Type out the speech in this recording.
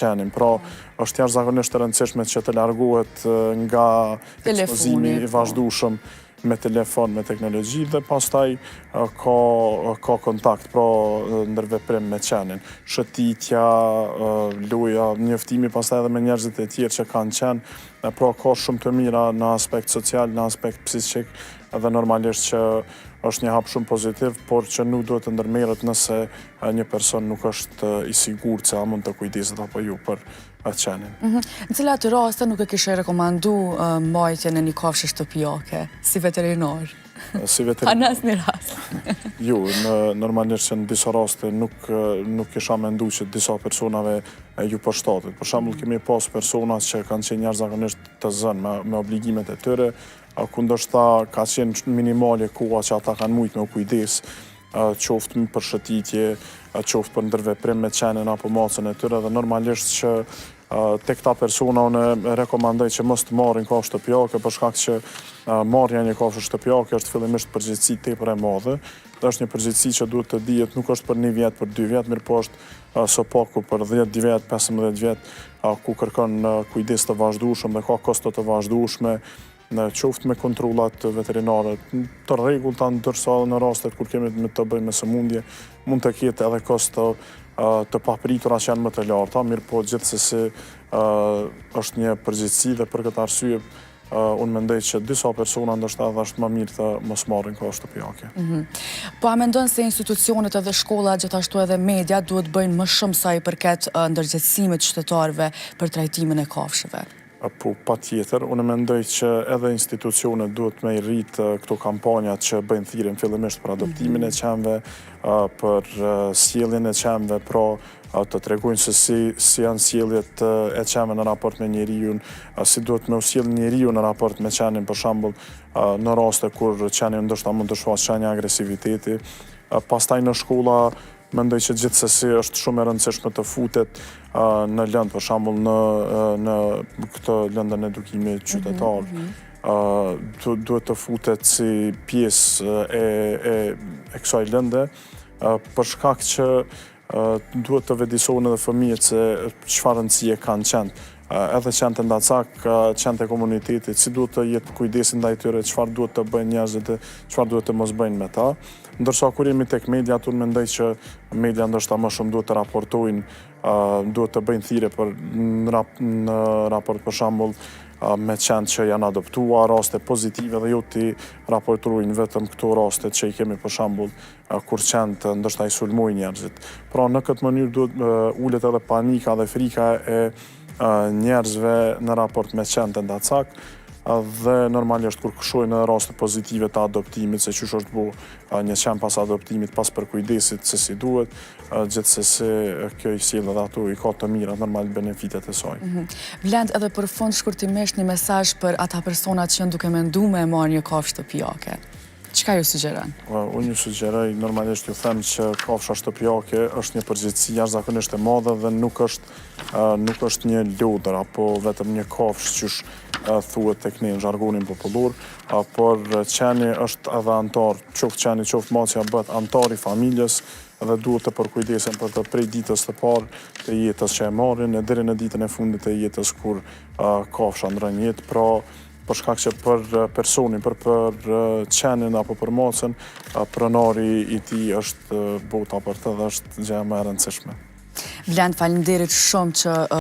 qenin. Pra, është jashtëzakonisht e rëndësishme që të largohet nga ekspozimi i vazhdueshëm me telefon, me teknologji dhe pastaj ka kontakt, pra ndërveprim me qenin. Shëtitja, loja, njoftimi pastaj edhe me njerëzit e tjerë që kanë qenë, pra ka shumë të mira në aspekt social, në aspekt psiqik, edhe normalisht që është një hap shumë pozitiv, por që nuk duhet të ndërmerret nëse një person nuk është i sigurt se a mund të kujdeset apo jo për qenin. Në cilat raste nuk e kishe rekomandu mbajtjen e një kafshë shtëpiake, si veterinar? Si veterinar? A në asnjë rast? Jo, normalisht që në disa raste nuk kisha mendu që disa personave ju përshtatet. Për shembull, kemi pas persona që kanë qenë jashtëzakonisht të zënë me obligimet e tyre, ku ndoshta ka qenë minimale koha që ata kanë mujt me u kujdes, qoftë për shëtitje, qoftë për ndërveprim me qenin apo macën e tyre, dhe normalisht që te këta persona unë rekomandoj që mos të marrin kafshë shtëpiake, për shkak që marrja një kafshë shtëpiake është fillimisht përgjegjësi tepër e madhe. Është një përgjegjësi që duhet të dihet, nuk është për 1 vjet, për 2 vjet, mirë po është së paku për 10 vjet, 15 vjet, ku kërkon kujdes të vazhdueshëm dhe ka kosto të vazhdueshme, në qoftë me kontrollat veterinare të rregullta, ndërsa në rastet kur kemi të bëjmë me sëmundje, mund të ketë edhe kosto të papritura që janë më të larta, mirë po gjithsesi është një përgjegjësi dhe për këtë arsye unë mendoj që disa persona ndoshta edhe është më mirë të mos marrin kafshë shtëpiake. Po a mendon se institucionet edhe shkollat, gjithashtu edhe media duhet bëjnë më shumë sa i përket ndërgjegjësimit qytetarëve për trajtimin e kafshëve? Po, patjetër, unë mendoj që edhe institucionet duhet me i rritë këto kampanjat që bëjnë thirrjen fillimisht për adoptimin e qenve, për sjelljen e qenve, pra të tregojnë se si janë sjelljet e qenve në raport me njerijun, si duhet me u sjell njeriu në raport me qenin, për shembull në raste kur qeni ndoshta mund të shfaqë shenja agresiviteti. Pastaj në shkolla mendoj që gjithsesi është shumë e rëndësishme të futet në lëndë, për shembull në këtë lëndën e edukimit qytetar. Duhet të futet si pjesë e kësaj lënde, për shkak që duhet të vedisohen edhe fëmijët se çfarë rëndësie kanë qenë. Edhe qenë të ndacak, qenë të komunitetit, si duhet të jetë kujdesin ndaj tyre, çfarë duhet të bëjnë njerëzit, çfarë duhet të mos bëjnë me ta. Ndërsa kur jemi tek media, unë mendoj që media ndoshta më shumë duhet të raportojnë, duhet të bëjnë thirrje në raport për shembull me qenë që janë adoptuar, raste pozitive dhe jo të raportojnë vetëm këto raste që i kemi për shembull kur qenë ndoshta i sulmojnë njerëzit. Pra në këtë mënyrë duhet ulet edhe panika dhe frika e njerëzve në raport me qenë të ndacak, dhe normalisht kur shohin raste pozitive të adoptimit, se qysh është bu një qen pas adoptimit, pas përkujdesit se si duhet, gjithsesi kjo i sjell edhe ato i ka të mira, normal benefitet e saj. Vlend, edhe për fund shkurtimisht një mesazh për ata personat që janë duke menduar me marrë një kafshë shtëpiake. Çka ju sugjeron? Unë ju sugjeroj, normalisht ju them që kafsha shtëpiake është një përgjegjësi jashtëzakonisht e madhe dhe nuk është një lodër apo vetëm një kafshë qysh thuhet tek ne në zhargonin popullor, por qeni është edhe antar, qoftë qeni, qoftë macja bëhet antar i familjes dhe duhet të përkujdesen për të prej ditës të parë të jetës që e marrin e deri në ditën e fundit të jetës kur kafsha ndron jetë, pra për shkak që për personin, për qenin apo për macën, pronari i tij është bota për të dhe është gjë më e rëndësishme. Vlend, faleminderit shumë që